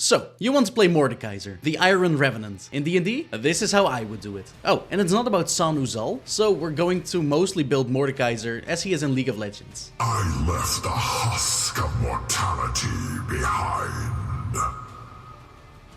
So, you want to play Mordekaiser, the Iron Revenant. In D&D, this is how I would do it. Oh, and it's not about San Uzal, so we're going to mostly build Mordekaiser as he is in League of Legends. I left the husk of mortality behind.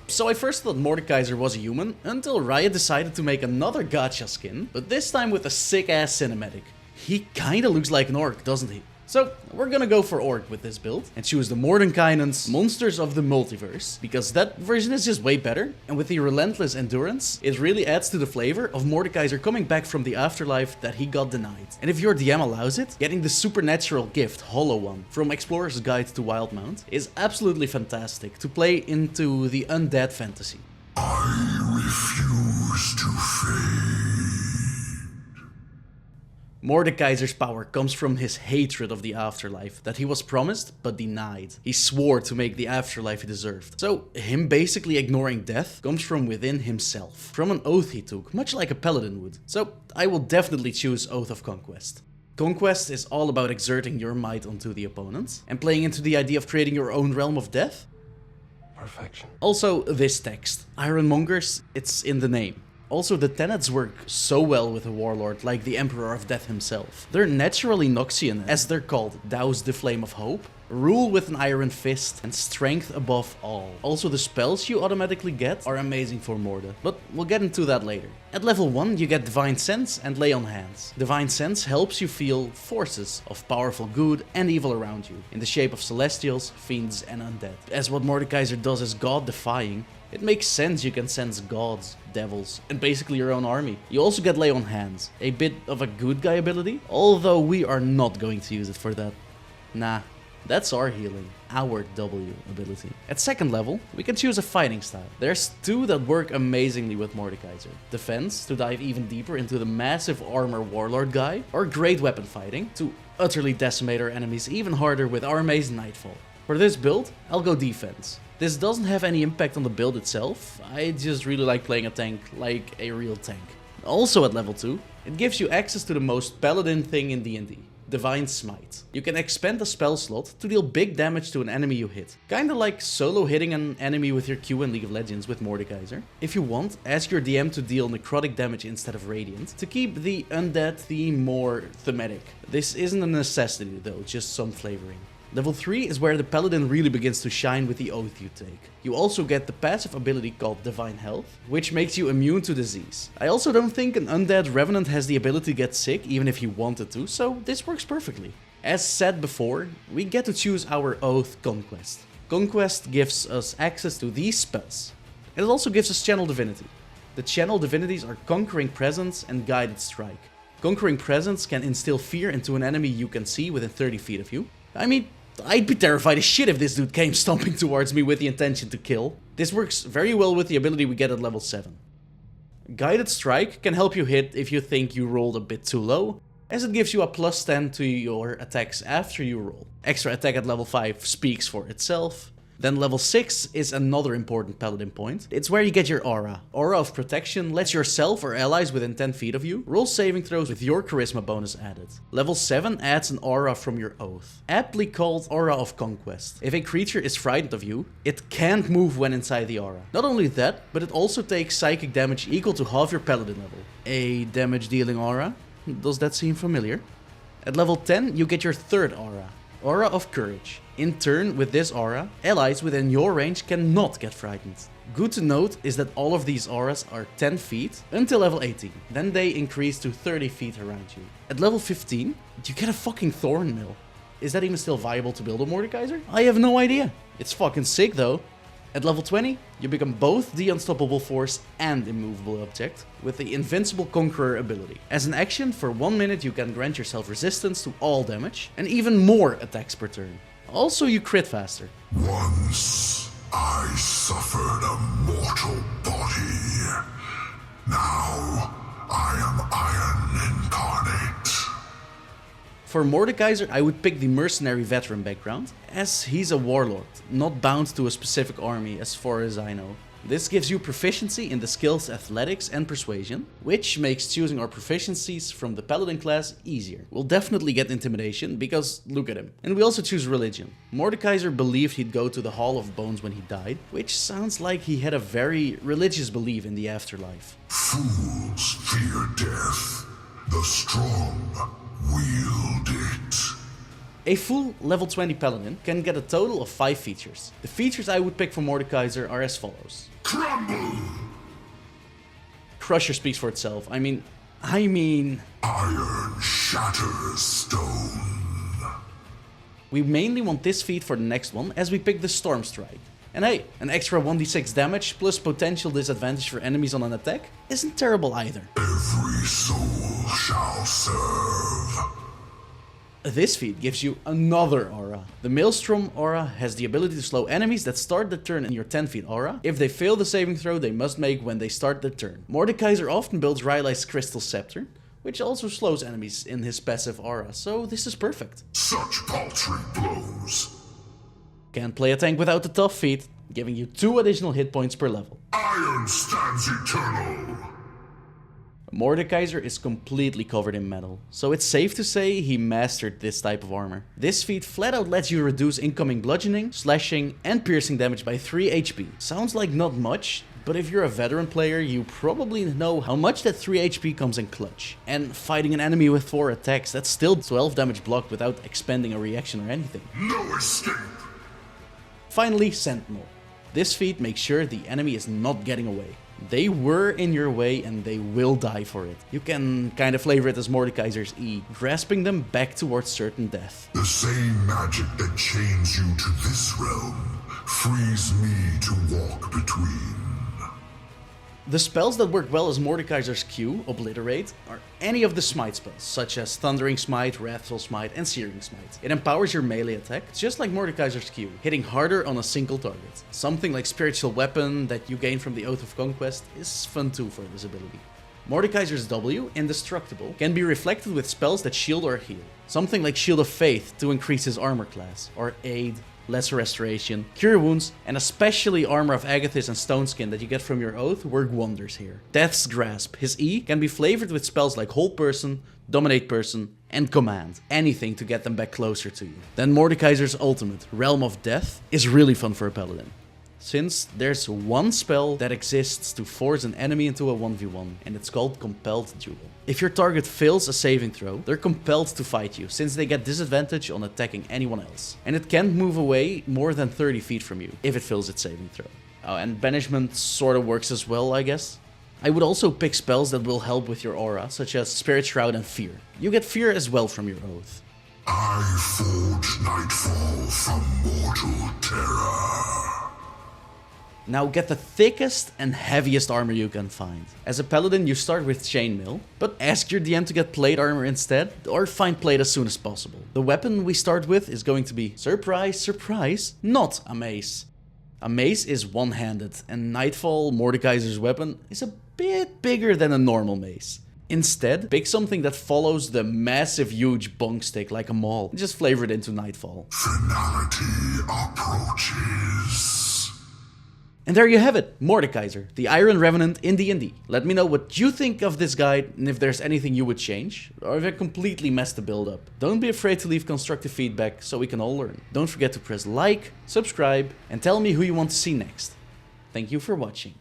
So I first thought Mordekaiser was a human, until Riot decided to make another gacha skin, but this time with a sick-ass cinematic. He kinda looks like an orc, doesn't he? So, we're gonna go for Orc with this build, and choose the Mordekaiser's Monsters of the Multiverse, because that version is just way better, and with the relentless endurance, it really adds to the flavor of Mordekaiser coming back from the afterlife that he got denied. And if your DM allows it, getting the supernatural gift, Hollow One, from Explorer's Guide to Wildmount, is absolutely fantastic to play into the undead fantasy. I refuse to fade. Mordekaiser's power comes from his hatred of the afterlife that he was promised but denied. He swore to make the afterlife he deserved. So him basically ignoring death comes from within himself, from an oath he took, much like a paladin would. So I will definitely choose Oath of Conquest. Conquest is all about exerting your might onto the opponent and playing into the idea of creating your own realm of death. Perfection. Also, this text, Ironmongers, it's in the name. Also, the tenets work so well with a warlord like the Emperor of Death himself. They're naturally Noxian, as they're called, douse the flame of hope, rule with an iron fist, and strength above all. Also, the spells you automatically get are amazing for Morde, but we'll get into that later. At level 1 you get Divine Sense and Lay on Hands. Divine Sense helps you feel forces of powerful good and evil around you, in the shape of celestials, fiends and undead. As what Mordekaiser does is god-defying, it makes sense you can sense gods, devils, and basically your own army. You also get Lay on Hands, a bit of a good guy ability, although we are not going to use it for that. Nah, that's our healing, our W ability. At second level, we can choose a fighting style. There's two that work amazingly with Mordekaiser. Defense, to dive even deeper into the massive armor warlord guy, or great weapon fighting, to utterly decimate our enemies even harder with our Maze Nightfall. For this build, I'll go defense. This doesn't have any impact on the build itself, I just really like playing a tank like a real tank. Also at level 2, it gives you access to the most paladin thing in D&D, Divine Smite. You can expand a spell slot to deal big damage to an enemy you hit. Kinda like solo hitting an enemy with your Q in League of Legends with Mordekaiser. If you want, ask your DM to deal necrotic damage instead of radiant, to keep the undead theme more thematic. This isn't a necessity though, just some flavoring. Level 3 is where the paladin really begins to shine with the oath you take. You also get the passive ability called Divine Health, which makes you immune to disease. I also don't think an undead revenant has the ability to get sick even if he wanted to, so this works perfectly. As said before, we get to choose our oath Conquest. Conquest gives us access to these spells. And it also gives us Channel Divinity. The Channel Divinities are Conquering Presence and Guided Strike. Conquering Presence can instill fear into an enemy you can see within 30 feet of you. I mean, I'd be terrified as shit if this dude came stomping towards me with the intention to kill. This works very well with the ability we get at level 7. Guided Strike can help you hit if you think you rolled a bit too low, as it gives you a plus 10 to your attacks after you roll. Extra attack at level 5 speaks for itself. Then level 6 is another important paladin point. It's where you get your aura. Aura of Protection lets yourself or allies within 10 feet of you roll saving throws with your charisma bonus added. Level 7 adds an aura from your oath, aptly called Aura of Conquest. If a creature is frightened of you, it can't move when inside the aura. Not only that, but it also takes psychic damage equal to half your paladin level. A damage dealing aura? Does that seem familiar? At level 10 you get your third aura, Aura of Courage. In turn, with this aura, allies within your range cannot get frightened. Good to note is that all of these auras are 10 feet until level 18, then they increase to 30 feet around you. At level 15, you get a fucking Thorn Mill. Is that even still viable to build a Mordekaiser? I have no idea. It's fucking sick though. At level 20, you become both the Unstoppable Force and Immovable Object, with the Invincible Conqueror ability. As an action, for 1 minute you can grant yourself resistance to all damage, and even more attacks per turn. Also, you crit faster. Once I suffered a mortal body. Now I am Iron Incarnate. For Mordekaiser, I would pick the mercenary veteran background, as he's a warlord, not bound to a specific army as far as I know. This gives you proficiency in the skills Athletics and Persuasion, which makes choosing our proficiencies from the Paladin class easier. We'll definitely get Intimidation, because look at him. And we also choose Religion. Mordekaiser believed he'd go to the Hall of Bones when he died, which sounds like he had a very religious belief in the afterlife. Fools fear death. The strong wield it. A full level 20 Paladin can get a total of 5 features. The features I would pick for Mordekaiser are as follows. Crumble! Crusher speaks for itself. I mean... Iron shatters stone. We mainly want this feat for the next one, as we pick the Storm Strike. And hey, an extra 1d6 damage plus potential disadvantage for enemies on an attack isn't terrible either. Every soul shall serve. This feat gives you another aura. The Maelstrom aura has the ability to slow enemies that start the turn in your 10 feet aura. If they fail the saving throw they must make when they start the turn. Mordekaiser often builds Rylai's Crystal Scepter, which also slows enemies in his passive aura, so this is perfect. Such paltry blows. Can't play a tank without the tough feat, giving you 2 additional hit points per level. Iron stands eternal. Mordekaiser is completely covered in metal, so it's safe to say he mastered this type of armor. This feat flat out lets you reduce incoming bludgeoning, slashing, and piercing damage by 3 HP. Sounds like not much, but if you're a veteran player, you probably know how much that 3 HP comes in clutch. And fighting an enemy with 4 attacks, that's still 12 damage blocked without expending a reaction or anything. No escape. Finally, Sentinel. This feat makes sure the enemy is not getting away. They were in your way and they will die for it. You can kind of flavor it as Mordekaiser's E, grasping them back towards certain death. The same magic that chains you to this realm frees me to walk between. The spells that work well as Mordekaiser's Q, Obliterate, are any of the smite spells, such as Thundering Smite, Wrathful Smite, and Searing Smite. It empowers your melee attack, just like Mordekaiser's Q, hitting harder on a single target. Something like Spiritual Weapon that you gain from the Oath of Conquest is fun too for this ability. Mordekaiser's W, Indestructible, can be reflected with spells that shield or heal. Something like Shield of Faith to increase his armor class, or Aid, Lesser Restoration, Cure Wounds, and especially Armor of Agathis and Stone Skin that you get from your oath work wonders here. Death's Grasp, his E, can be flavored with spells like Hold Person, Dominate Person, and Command. Anything to get them back closer to you. Then Mordekaiser's ultimate, Realm of Death, is really fun for a paladin, since there's one spell that exists to force an enemy into a 1v1, and it's called Compelled Duel. If your target fails a saving throw, they're compelled to fight you, since they get disadvantage on attacking anyone else. And it can't move away more than 30 feet from you, if it fails its saving throw. Oh, and Banishment sorta works as well, I guess. I would also pick spells that will help with your aura, such as Spirit Shroud and Fear. You get Fear as well from your oath. I forge nightfall from mortal terror. Now get the thickest and heaviest armor you can find. As a paladin you start with chainmail, but ask your DM to get plate armor instead, or find plate as soon as possible. The weapon we start with is going to be, surprise, surprise, not a mace. A mace is one-handed, and Nightfall, Mordekaiser's weapon, is a bit bigger than a normal mace. Instead, pick something that follows the massive huge bong stick like a maul, just flavor it into Nightfall. Finality approaches. And there you have it, Mordekaiser, the Iron Revenant in D&D. Let me know what you think of this guide and if there's anything you would change, or if I completely messed the build up. Don't be afraid to leave constructive feedback so we can all learn. Don't forget to press like, subscribe, and tell me who you want to see next. Thank you for watching.